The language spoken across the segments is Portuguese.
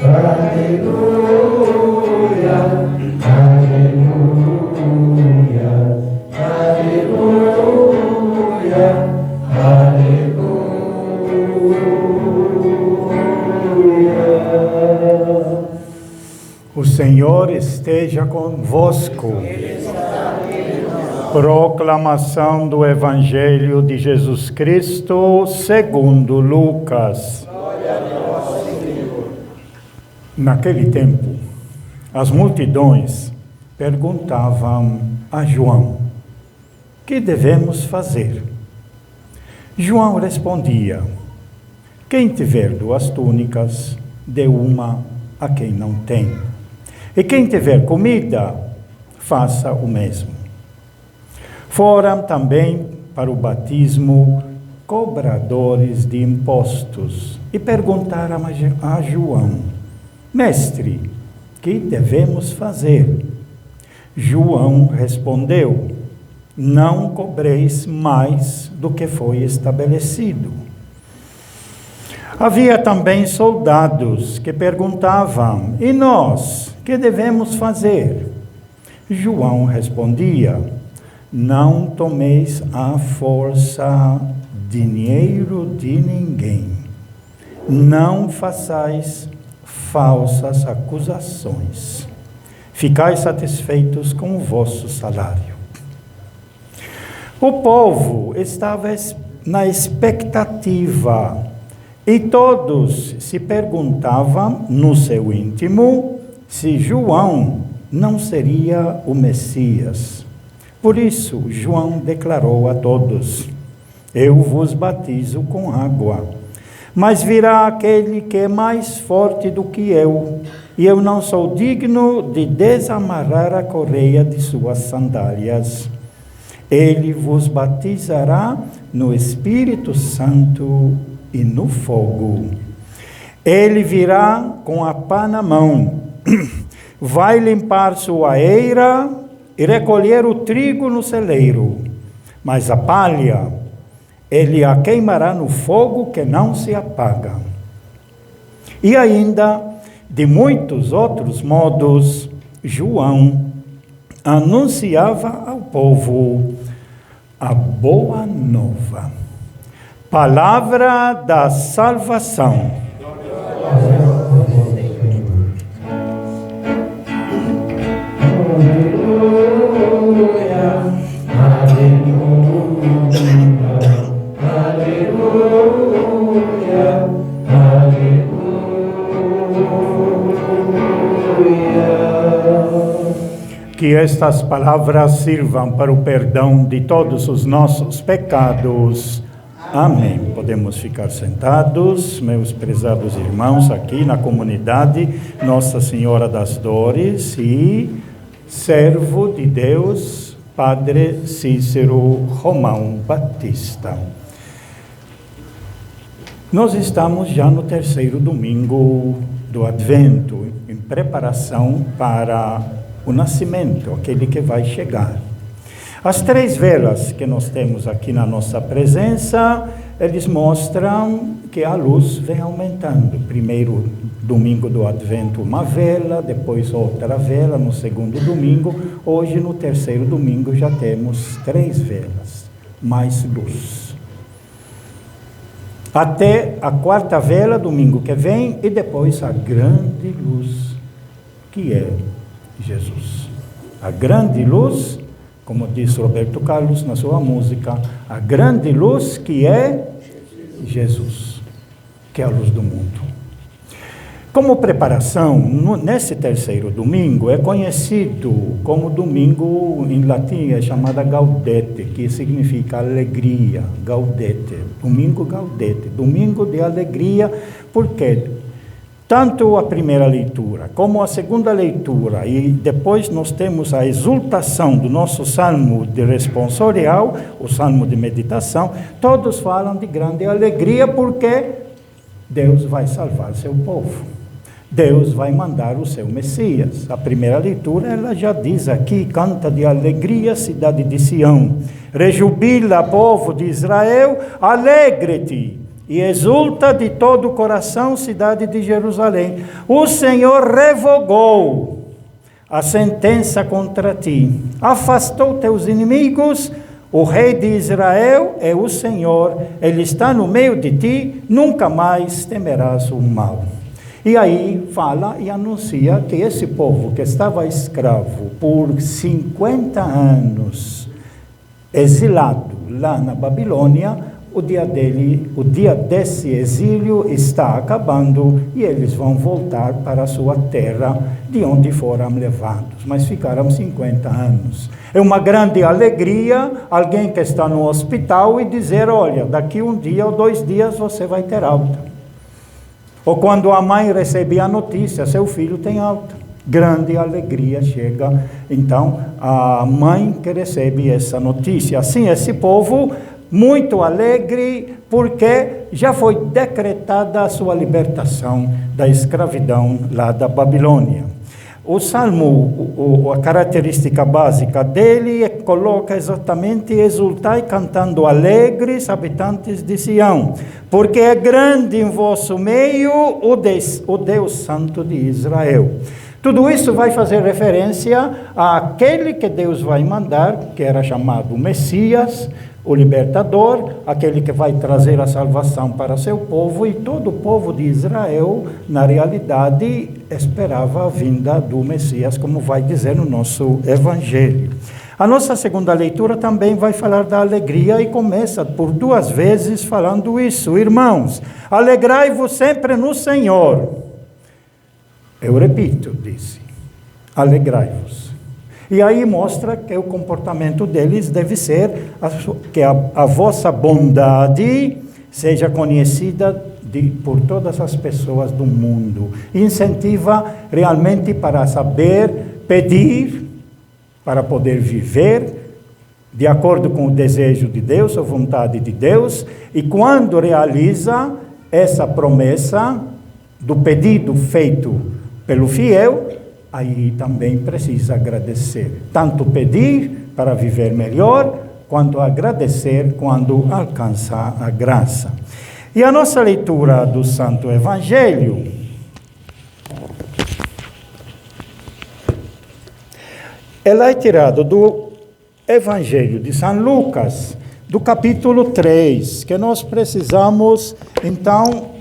Aleluia, aleluia, aleluia, aleluia. O Senhor esteja convosco. Proclamação do Evangelho de Jesus Cristo segundo Lucas. Naquele tempo, as multidões perguntavam a João: que devemos fazer? João respondia: quem tiver 2 túnicas, dê uma a quem não tem. E quem tiver comida, faça o mesmo. Foram também para o batismo cobradores de impostos e perguntaram a João: mestre, que devemos fazer? João respondeu: não cobreis mais do que foi estabelecido. Havia também soldados que perguntavam: e nós, que devemos fazer? João respondia: não tomeis à força dinheiro de ninguém. Não façais falsas acusações. Ficai satisfeitos com o vosso salário. O povo estava na expectativa e todos se perguntavam no seu íntimo se João não seria o Messias. Por isso, João declarou a todos: eu vos batizo com água, mas virá aquele que é mais forte do que eu, e eu não sou digno de desamarrar a correia de suas sandálias. Ele vos batizará no Espírito Santo e no fogo. Ele virá com a pá na mão, vai limpar sua eira e recolher o trigo no celeiro, mas a palha ele a queimará no fogo que não se apaga. E ainda, de muitos outros modos, João anunciava ao povo a boa nova. Palavra da salvação. Que estas palavras sirvam para o perdão de todos os nossos pecados. Amém. Podemos ficar sentados, meus prezados irmãos, aqui na comunidade Nossa Senhora das Dores e servo de Deus, Padre Cícero Romão Batista. Nós estamos já no 3º domingo do Advento, em preparação para o nascimento, aquele que vai chegar. As 3 velas que nós temos aqui na nossa presença, eles mostram que a luz vem aumentando. Primeiro domingo do Advento, uma vela, depois outra vela, no 2º domingo. Hoje, no 3º domingo, já temos 3 velas, mais luz. Até a 4ª vela, domingo que vem, e depois a grande luz, que é Jesus. A grande luz, como diz Roberto Carlos na sua música, a grande luz que é Jesus, que é a luz do mundo. Como preparação, nesse 3º domingo, é conhecido como domingo, em latim, é chamada Gaudete, que significa alegria, Gaudete, domingo Gaudete, domingo de alegria, porque tanto a primeira leitura como a segunda leitura, e depois nós temos a exultação do nosso salmo de responsorial, o salmo de meditação, todos falam de grande alegria porque Deus vai salvar seu povo. Deus vai mandar o seu Messias. A primeira leitura, ela já diz aqui: canta de alegria, cidade de Sião. Rejubila, povo de Israel, alegre-te. e exulta de todo o coração, cidade de Jerusalém. O Senhor revogou a sentença contra ti, afastou teus inimigos. O rei de Israel é o Senhor, ele está no meio de ti, nunca mais temerás o mal. E aí fala e anuncia que esse povo que estava escravo por 50 anos, exilado lá na Babilônia, o dia desse exílio está acabando e eles vão voltar para a sua terra de onde foram levados. Mas ficaram 50 anos. É uma grande alegria alguém que está no hospital e dizer, olha, daqui um dia ou 2 dias você vai ter alta. Ou quando a mãe recebe a notícia, seu filho tem alta. Grande alegria chega, então, a mãe que recebe essa notícia. Assim, esse povo muito alegre, porque já foi decretada a sua libertação da escravidão lá da Babilônia. O Salmo, a característica básica dele coloca exatamente exultai cantando alegres, habitantes de Sião, porque é grande em vosso meio o Deus Santo de Israel. Tudo isso vai fazer referência àquele que Deus vai mandar, que era chamado Messias, o libertador, aquele que vai trazer a salvação para seu povo, e todo o povo de Israel, na realidade, esperava a vinda do Messias, como vai dizer no nosso Evangelho. A nossa segunda leitura também vai falar da alegria e começa por 2 vezes falando isso. Irmãos, alegrai-vos sempre no Senhor. Eu repito, disse, alegrai-vos. E aí mostra que o comportamento deles deve ser que a vossa bondade seja conhecida por todas as pessoas do mundo. Incentiva realmente para saber pedir, para poder viver de acordo com o desejo de Deus, a vontade de Deus, e quando realiza essa promessa do pedido feito pelo fiel, aí também precisa agradecer. Tanto pedir para viver melhor, quanto agradecer quando alcançar a graça. E a nossa leitura do Santo Evangelho ela é tirada do Evangelho de São Lucas, do capítulo 3, que nós precisamos, então,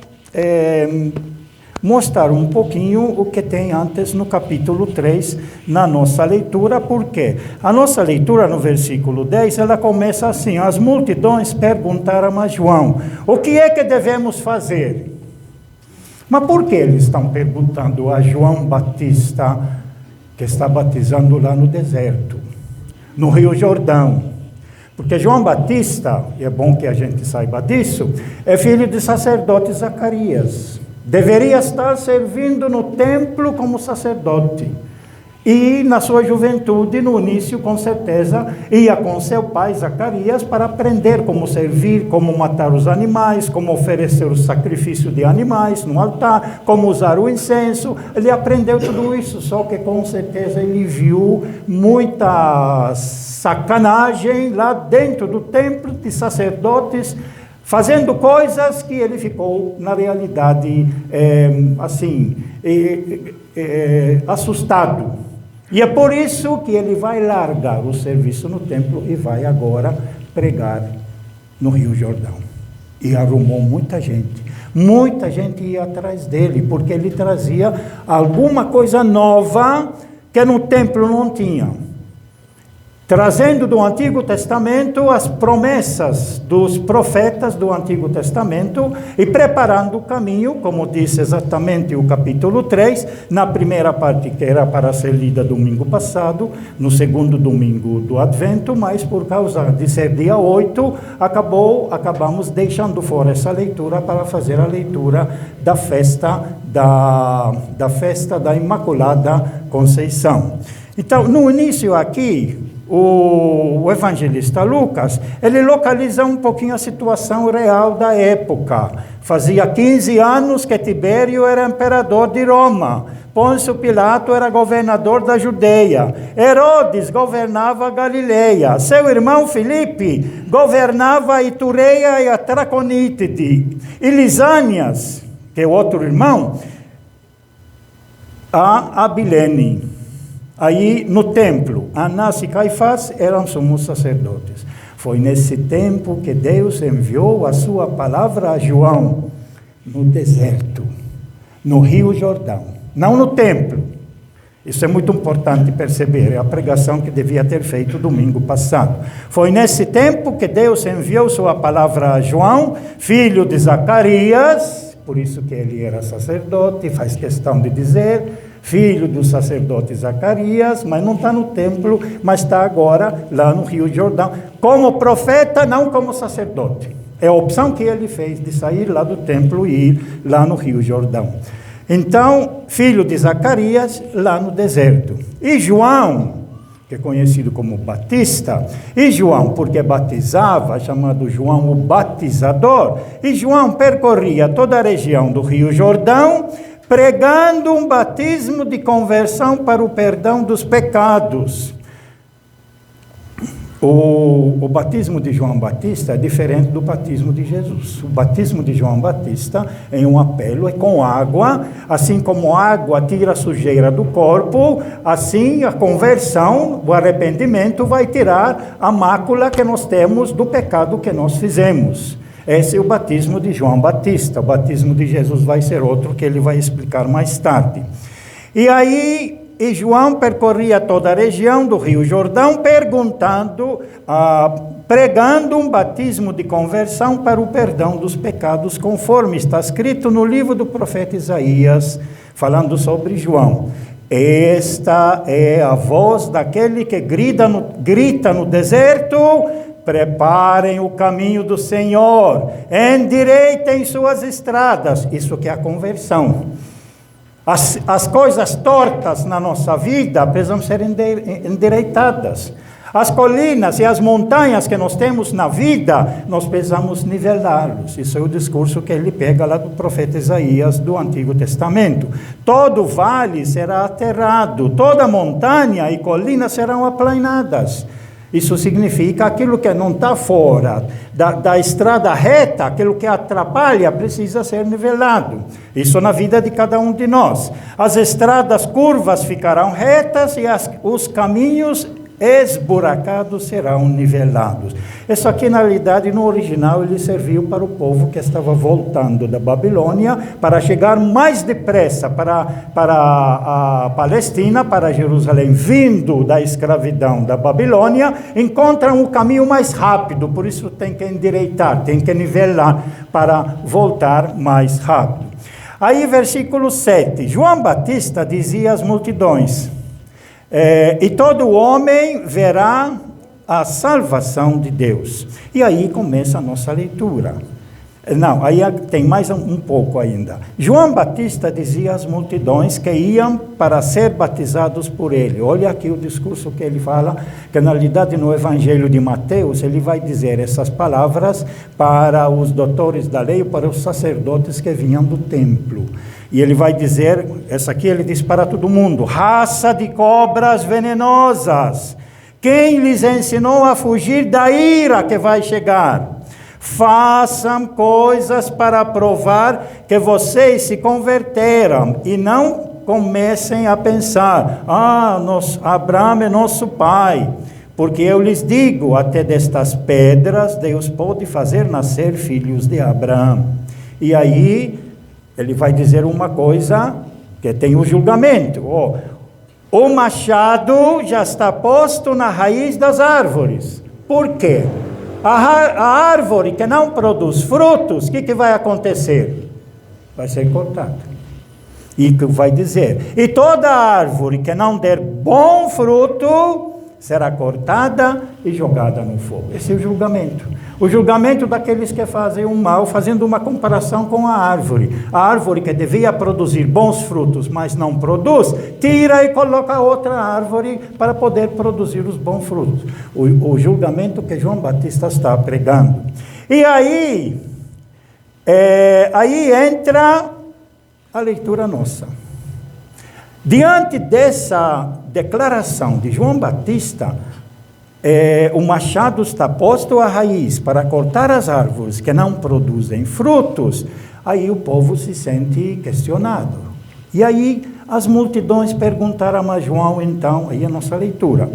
mostrar um pouquinho o que tem antes no capítulo 3 na nossa leitura, porque a nossa leitura no versículo 10, ela começa assim: as multidões perguntaram a João, o que é que devemos fazer? Mas por que eles estão perguntando a João Batista, que está batizando lá no deserto, no Rio Jordão? Porque João Batista, e é bom que a gente saiba disso, é filho de sacerdote Zacarias. Deveria estar servindo no templo como sacerdote. E na sua juventude, no início, com certeza, ia com seu pai Zacarias para aprender como servir, como matar os animais, como oferecer o sacrifício de animais no altar, como usar o incenso. Ele aprendeu tudo isso, só que com certeza ele viu muita sacanagem lá dentro do templo de sacerdotes, fazendo coisas que ele ficou, na realidade, assustado. E é por isso que ele vai largar o serviço no templo e vai agora pregar no Rio Jordão. E arrumou muita gente ia atrás dele, porque ele trazia alguma coisa nova que no templo não tinha. Trazendo do Antigo Testamento as promessas dos profetas do Antigo Testamento e preparando o caminho, como disse exatamente o capítulo 3, na primeira parte que era para ser lida domingo passado, no segundo domingo do Advento, mas por causa de ser dia 8, acabamos deixando fora essa leitura para fazer a leitura da festa da Imaculada Conceição. Então, no início aqui, o evangelista Lucas, ele localiza um pouquinho a situação real da época. Fazia 15 anos que Tibério era imperador de Roma. Pôncio Pilato era governador da Judeia. Herodes governava a Galileia. Seu irmão Filipe governava a Itureia e a Traconítide. E Lisânias, que é o outro irmão, a Abilene. Aí no templo, Anás e Caifás eram sumos sacerdotes. Foi nesse tempo que Deus enviou a sua palavra a João, no deserto, no Rio Jordão. Não no templo. Isso é muito importante perceber. É a pregação que devia ter feito domingo passado. Foi nesse tempo que Deus enviou sua palavra a João, filho de Zacarias, por isso que ele era sacerdote, faz questão de dizer, filho do sacerdote Zacarias, mas não está no templo, mas está agora lá no Rio Jordão, como profeta, não como sacerdote. É a opção que ele fez de sair lá do templo e ir lá no Rio Jordão. Então, filho de Zacarias, lá no deserto. E João, que é conhecido como Batista, e João, porque batizava, chamado João o Batizador, e João percorria toda a região do Rio Jordão, pregando um batismo de conversão para o perdão dos pecados. O batismo de João Batista é diferente do batismo de Jesus. O batismo de João Batista é um apelo, é com água, assim como a água tira a sujeira do corpo, assim a conversão, o arrependimento vai tirar a mácula que nós temos do pecado que nós fizemos. Esse é o batismo de João Batista. O batismo de Jesus vai ser outro que ele vai explicar mais tarde. E João percorria toda a região do Rio Jordão, pregando um batismo de conversão para o perdão dos pecados, conforme está escrito no livro do profeta Isaías, falando sobre João. Esta é a voz daquele que grita no deserto: preparem o caminho do Senhor, endireitem suas estradas. Isso que é a conversão. As coisas tortas na nossa vida precisam ser endireitadas. As colinas e as montanhas que nós temos na vida, nós precisamos nivelá-los. Isso é o discurso que ele pega lá do profeta Isaías do Antigo Testamento. Todo vale será aterrado, toda montanha e colina serão aplanadas. Isso significa aquilo que não está fora da estrada reta, aquilo que atrapalha, precisa ser nivelado. Isso na vida de cada um de nós. As estradas curvas ficarão retas e os caminhos esburacados serão nivelados. Isso aqui, na realidade, no original, ele serviu para o povo que estava voltando da Babilônia, para chegar mais depressa para a Palestina, para Jerusalém, vindo da escravidão da Babilônia, encontram o caminho mais rápido, por isso tem que endireitar, tem que nivelar para voltar mais rápido. Aí, versículo 7, João Batista dizia às multidões: e todo homem verá a salvação de Deus. E aí começa a nossa leitura. Não, aí tem mais um pouco ainda. João Batista dizia às multidões que iam para ser batizados por ele. Olha aqui o discurso que ele fala, que na realidade no Evangelho de Mateus, ele vai dizer essas palavras para os doutores da lei, para os sacerdotes que vinham do templo. E ele vai dizer, essa aqui ele diz para todo mundo: raça de cobras venenosas, quem lhes ensinou a fugir da ira que vai chegar? Façam coisas para provar que vocês se converteram e não comecem a pensar: Abraão é nosso pai. Porque eu lhes digo, até destas pedras Deus pode fazer nascer filhos de Abraão. E aí ele vai dizer uma coisa que tem o julgamento. O machado já está posto na raiz das árvores. Por quê? A árvore que não produz frutos, o que vai acontecer? Vai ser cortada. E que vai dizer: e toda árvore que não der bom fruto será cortada e jogada no fogo. Esse é o julgamento. O julgamento daqueles que fazem o mal, fazendo uma comparação com a árvore. A árvore que devia produzir bons frutos, mas não produz, tira e coloca outra árvore para poder produzir os bons frutos. O julgamento que João Batista está pregando. E aí entra a leitura nossa. Diante dessa declaração de João Batista, o machado está posto à raiz para cortar as árvores que não produzem frutos, aí o povo se sente questionado. E aí as multidões perguntaram a João, então, aí a nossa leitura,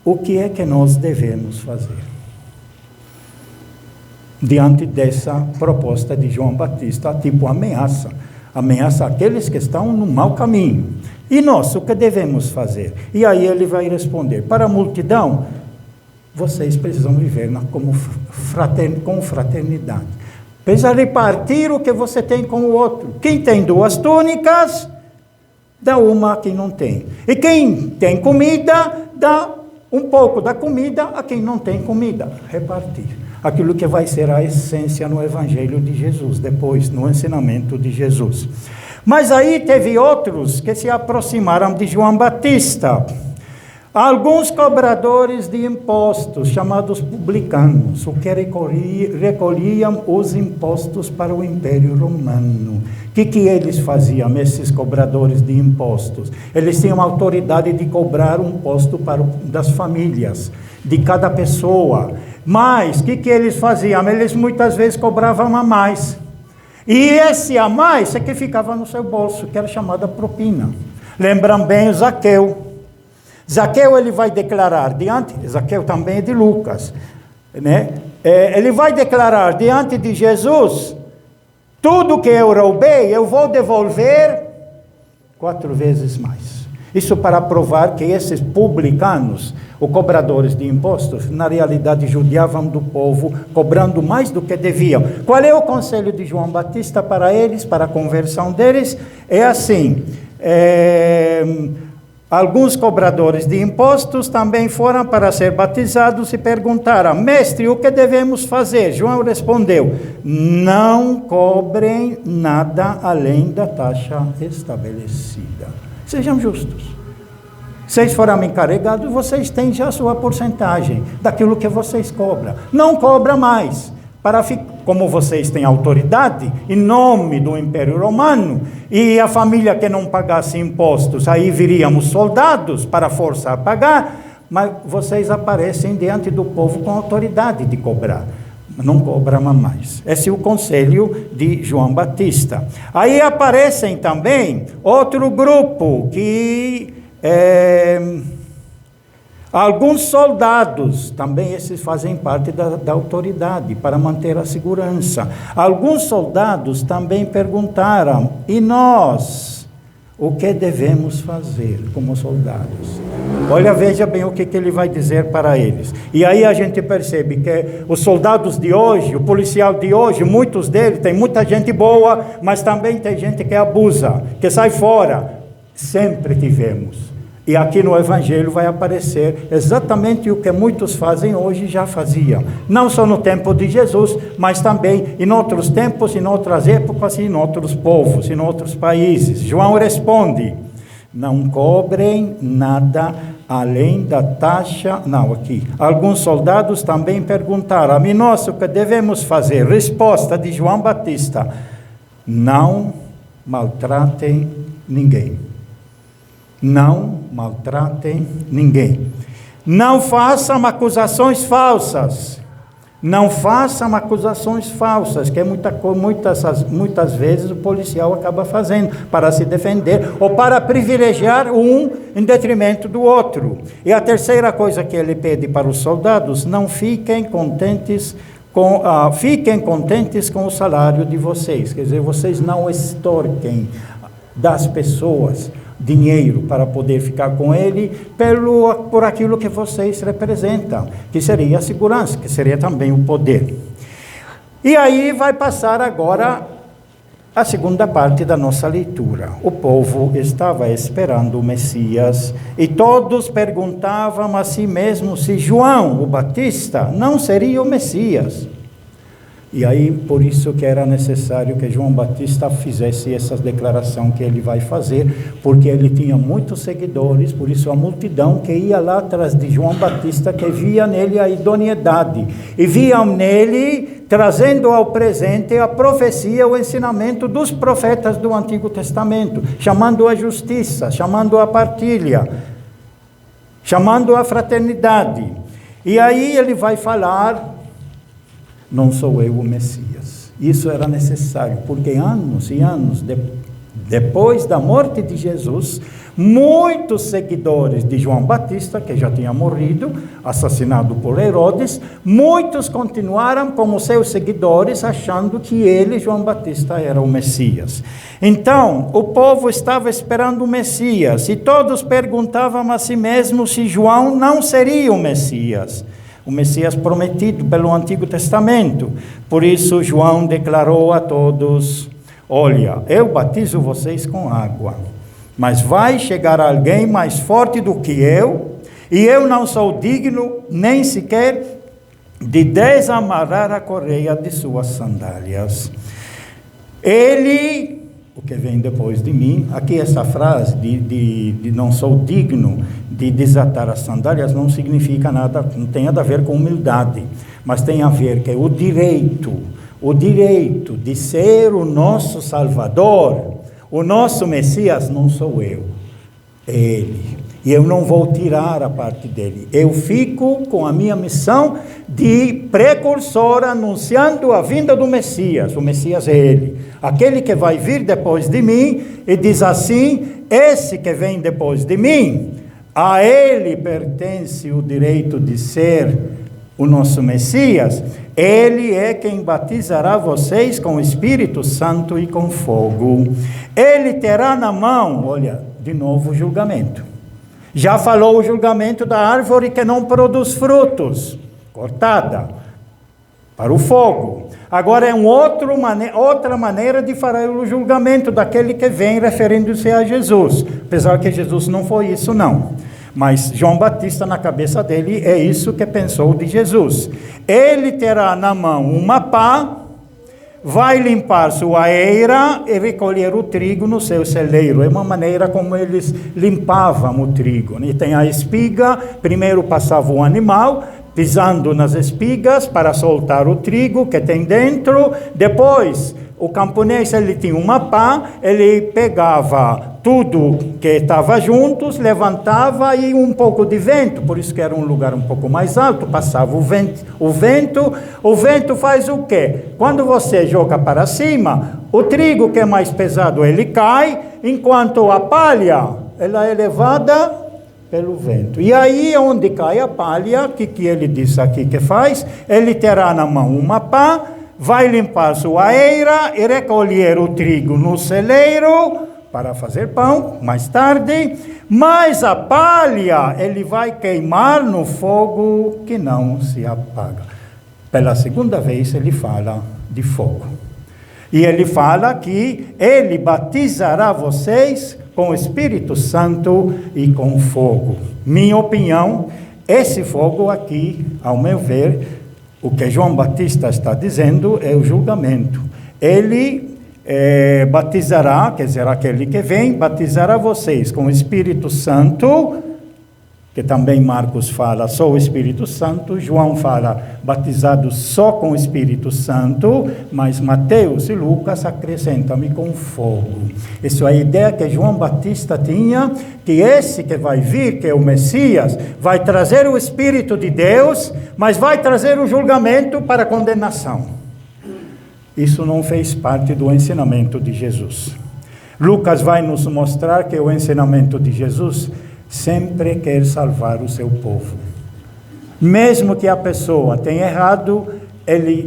o que é que nós devemos fazer? Diante dessa proposta de João Batista, tipo ameaça àqueles que estão no mau caminho. E nós, o que devemos fazer? E aí ele vai responder, para a multidão, vocês precisam viver com fraternidade. Precisa repartir o que você tem com o outro. Quem tem 2 túnicas, dá uma a quem não tem. E quem tem comida, dá um pouco da comida a quem não tem comida. Repartir. Aquilo que vai ser a essência no Evangelho de Jesus, depois no ensinamento de Jesus. Mas aí teve outros que se aproximaram de João Batista. Alguns cobradores de impostos, chamados publicanos, o que recolhiam os impostos para o Império Romano. O que eles faziam, esses cobradores de impostos? Eles tinham autoridade de cobrar um imposto das famílias, de cada pessoa. Mas, o que eles faziam? Eles muitas vezes cobravam a mais. E esse a mais é que ficava no seu bolso, que era chamada propina. Lembram bem o Zaqueu. Zaqueu, ele vai declarar Zaqueu também é de Lucas, né? Ele vai declarar diante de Jesus, tudo que eu roubei, eu vou devolver 4 vezes mais. Isso para provar que esses publicanos, os cobradores de impostos, na realidade judiavam do povo, cobrando mais do que deviam. Qual é o conselho de João Batista para eles, para a conversão deles? É assim, alguns cobradores de impostos também foram para ser batizados e perguntaram, mestre, o que devemos fazer? João respondeu, não cobrem nada além da taxa estabelecida. Sejam justos. Vocês foram encarregados, vocês têm já a sua porcentagem daquilo que vocês cobram. Não cobra mais. Como vocês têm autoridade, em nome do Império Romano, e a família que não pagasse impostos, aí viriam os soldados para forçar a pagar, mas vocês aparecem diante do povo com autoridade de cobrar. Não cobram mais. Esse é o conselho de João Batista. Aí aparecem também outro grupo que alguns soldados, também esses fazem parte da autoridade para manter a segurança. Alguns soldados também perguntaram, e nós, o que devemos fazer como soldados? Olha, veja bem o que ele vai dizer para eles. E aí a gente percebe que os soldados de hoje, o policial de hoje, muitos deles, tem muita gente boa, mas também tem gente que abusa, que sai fora. Sempre tivemos. E aqui no Evangelho vai aparecer exatamente o que muitos fazem hoje já faziam. Não só no tempo de Jesus, mas também em outros tempos, em outras épocas, em outros povos, em outros países. João responde, não cobrem nada além da taxa... Não, aqui. Alguns soldados também perguntaram, a nós o que devemos fazer? Resposta de João Batista, não maltratem ninguém. Não maltratem ninguém. Não façam acusações falsas. Não façam acusações falsas, que muitas vezes o policial acaba fazendo para se defender ou para privilegiar um em detrimento do outro. E a terceira coisa que ele pede para os soldados, não fiquem contentes com o salário de vocês. Quer dizer, vocês não extorquem das pessoas dinheiro para poder ficar com ele por aquilo que vocês representam, que seria a segurança, que seria também o poder. E aí vai passar agora a segunda parte da nossa leitura. O povo estava esperando o Messias e todos perguntavam a si mesmos se João, o Batista, não seria o Messias. E aí, por isso que era necessário que João Batista fizesse essa declaração que ele vai fazer, porque ele tinha muitos seguidores, por isso a multidão que ia lá atrás de João Batista, que via nele a idoneidade, e viam nele, trazendo ao presente a profecia, o ensinamento dos profetas do Antigo Testamento, chamando a justiça, chamando a partilha, chamando a fraternidade. E aí ele vai falar: não sou eu o Messias. Isso era necessário, porque anos e anos depois da morte de Jesus, muitos seguidores de João Batista, que já tinha morrido, assassinado por Herodes, muitos continuaram como seus seguidores, achando que ele, João Batista, era o Messias. Então, o povo estava esperando o Messias, e todos perguntavam a si mesmos se João não seria o Messias. O Messias prometido pelo Antigo Testamento. Por isso João declarou a todos: olha, eu batizo vocês com água, mas vai chegar alguém mais forte do que eu, e eu não sou digno nem sequer de desamarrar a correia de suas sandálias. Ele, o que vem depois de mim, aqui essa frase de não sou digno de desatar as sandálias não significa nada, não tem nada a ver com humildade, mas tem a ver que o direito de ser o nosso Salvador, o nosso Messias, não sou eu, é Ele. E eu não vou tirar a parte dele. Eu fico com a minha missão de precursor, anunciando a vinda do Messias. O Messias é Ele, aquele que vai vir depois de mim, e diz assim: esse que vem depois de mim, a Ele pertence o direito de ser o nosso Messias. Ele é quem batizará vocês com o Espírito Santo e com fogo. Ele terá na mão, olha, de novo o julgamento. Já falou o julgamento da árvore que não produz frutos, cortada para o fogo. Agora é outra maneira de falar o julgamento daquele que vem, referindo-se a Jesus. Apesar que Jesus não foi isso, não. Mas João Batista, na cabeça dele, é isso que pensou de Jesus. Ele terá na mão uma pá, vai limpar sua eira e recolher o trigo no seu celeiro. É uma maneira como eles limpavam o trigo. E tem a espiga, primeiro passava o animal, pisando nas espigas para soltar o trigo que tem dentro. Depois, o camponês, ele tinha uma pá, ele pegava tudo que estava juntos, levantava e um pouco de vento, por isso que era um lugar um pouco mais alto, passava o vento. O vento faz o quê? Quando você joga para cima, o trigo que é mais pesado, ele cai, enquanto a palha, ela é levada pelo vento. E aí, onde cai a palha, o que ele disse aqui que faz? Ele terá na mão uma pá, vai limpar sua eira e recolher o trigo no celeiro para fazer pão, mais tarde, mas a palha ele vai queimar no fogo que não se apaga. Pela segunda vez ele fala de fogo. E ele fala que ele batizará vocês com o Espírito Santo e com fogo. Minha opinião, esse fogo aqui, ao meu ver, o que João Batista está dizendo é o julgamento. Ele batizará, quer dizer, aquele que vem, batizará vocês com o Espírito Santo, que também Marcos fala só o Espírito Santo, João fala batizado só com o Espírito Santo, mas Mateus e Lucas acrescentam-me com fogo. Isso é a ideia que João Batista tinha, que esse que vai vir, que é o Messias, vai trazer o Espírito de Deus, mas vai trazer o julgamento para a condenação. Isso não fez parte do ensinamento de Jesus. Lucas vai nos mostrar que o ensinamento de Jesus sempre quer salvar o seu povo. Mesmo que a pessoa tenha errado,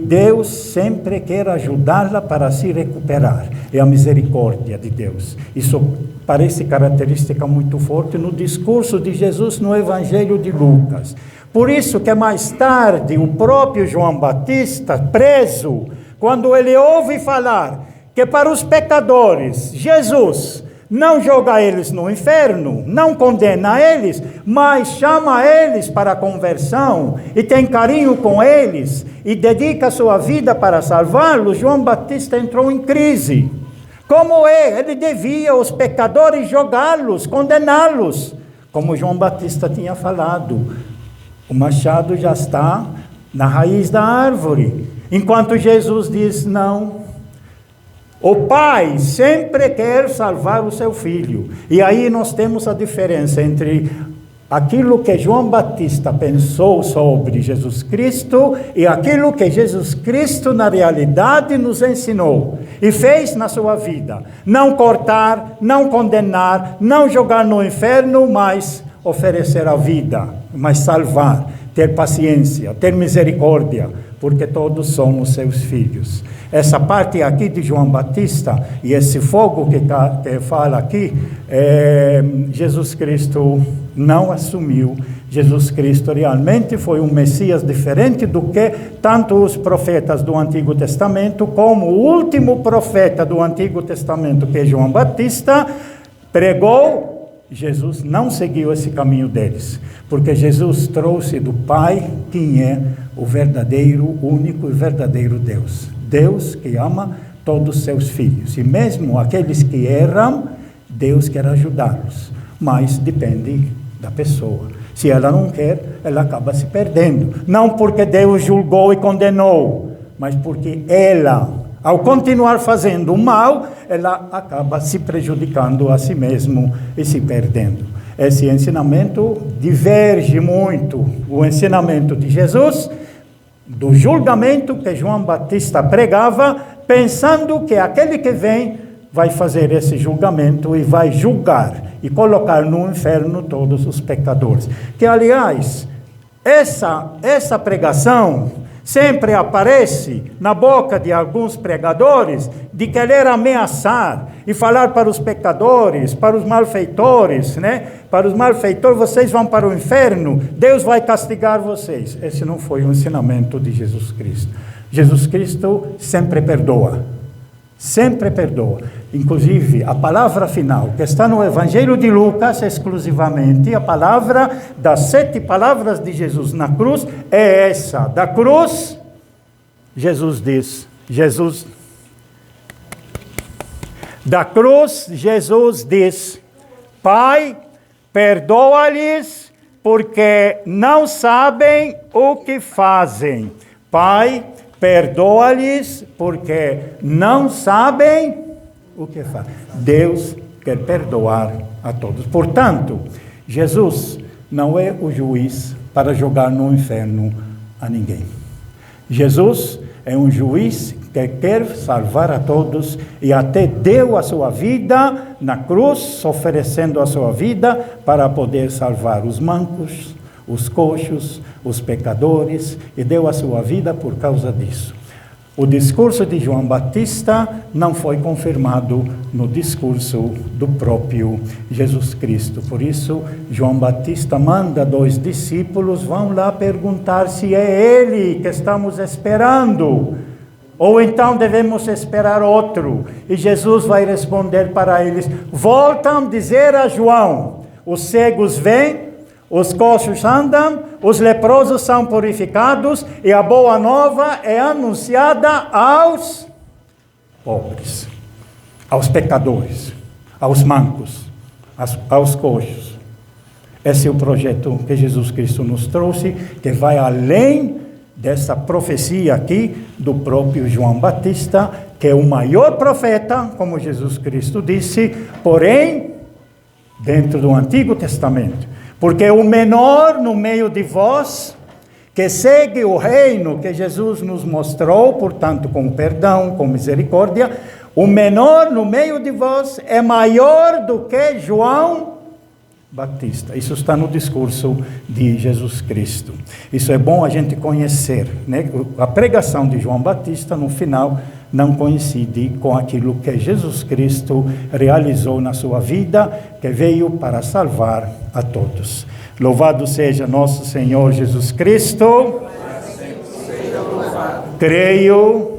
Deus sempre quer ajudá-la para se recuperar. É a misericórdia de Deus. Isso parece característica muito forte no discurso de Jesus no Evangelho de Lucas. Por isso que mais tarde o próprio João Batista, preso, quando ele ouve falar que para os pecadores Jesus não joga eles no inferno, não condena eles, mas chama eles para a conversão e tem carinho com eles e dedica a sua vida para salvá-los. João Batista entrou em crise. Como é? Ele devia os pecadores jogá-los, condená-los. Como João Batista tinha falado, o machado já está na raiz da árvore. Enquanto Jesus diz não. O pai sempre quer salvar o seu filho. E aí nós temos a diferença entre aquilo que João Batista pensou sobre Jesus Cristo e aquilo que Jesus Cristo na realidade nos ensinou e fez na sua vida. Não cortar, não condenar, não jogar no inferno, mas oferecer a vida, mas salvar, ter paciência, ter misericórdia, porque todos somos seus filhos. Essa parte aqui de João Batista e esse fogo que fala aqui, Jesus Cristo não assumiu. Jesus Cristo realmente foi um Messias diferente do que tanto os profetas do Antigo Testamento, como o último profeta do Antigo Testamento, que é João Batista, pregou. Jesus não seguiu esse caminho deles, porque Jesus trouxe do Pai quem é o verdadeiro, único e verdadeiro Deus. Deus que ama todos os seus filhos. E mesmo aqueles que erram, Deus quer ajudá-los. Mas depende da pessoa. Se ela não quer, ela acaba se perdendo. Não porque Deus julgou e condenou, mas porque ela, ao continuar fazendo o mal, ela acaba se prejudicando a si mesmo e se perdendo. Esse ensinamento diverge muito o ensinamento de Jesus do julgamento que João Batista pregava, pensando que aquele que vem vai fazer esse julgamento e vai julgar e colocar no inferno todos os pecadores. Que, aliás, essa pregação sempre aparece na boca de alguns pregadores de querer ameaçar e falar para os pecadores, para os malfeitores, né? Para os malfeitores, vocês vão para o inferno, Deus vai castigar vocês. Esse não foi o ensinamento de Jesus Cristo. Jesus Cristo sempre perdoa. Sempre perdoa. Inclusive, a palavra final, que está no Evangelho de Lucas exclusivamente, a palavra das 7 palavras de Jesus na cruz, é essa. Da cruz, Jesus diz, Pai, perdoa-lhes, porque não sabem o que fazem. Pai, perdoa-lhes, porque não sabem o que fazem. Deus quer perdoar a todos. Portanto, Jesus não é o juiz para jogar no inferno a ninguém. Jesus é um juiz que quer salvar a todos e até deu a sua vida na cruz, oferecendo a sua vida para poder salvar os mancos, os coxos, os pecadores, e deu a sua vida por causa disso. O discurso de João Batista não foi confirmado no discurso do próprio Jesus Cristo. Por isso, João Batista manda 2 discípulos, vão lá perguntar se é ele que estamos esperando, ou então devemos esperar outro. E Jesus vai responder para eles, voltam a dizer a João, os cegos vêm, os coxos andam, os leprosos são purificados e a boa nova é anunciada aos pobres, aos pecadores, aos mancos, aos coxos. Esse é o projeto que Jesus Cristo nos trouxe, que vai além dessa profecia aqui do próprio João Batista, que é o maior profeta, como Jesus Cristo disse, porém, dentro do Antigo Testamento. Porque o menor no meio de vós, que segue o reino que Jesus nos mostrou, portanto, com perdão, com misericórdia, o menor no meio de vós é maior do que João Batista. Isso está no discurso de Jesus Cristo. Isso é bom a gente conhecer, né? A pregação de João Batista, no final, não coincide com aquilo que Jesus Cristo realizou na sua vida, que veio para salvar a todos. Louvado seja nosso Senhor Jesus Cristo. Creio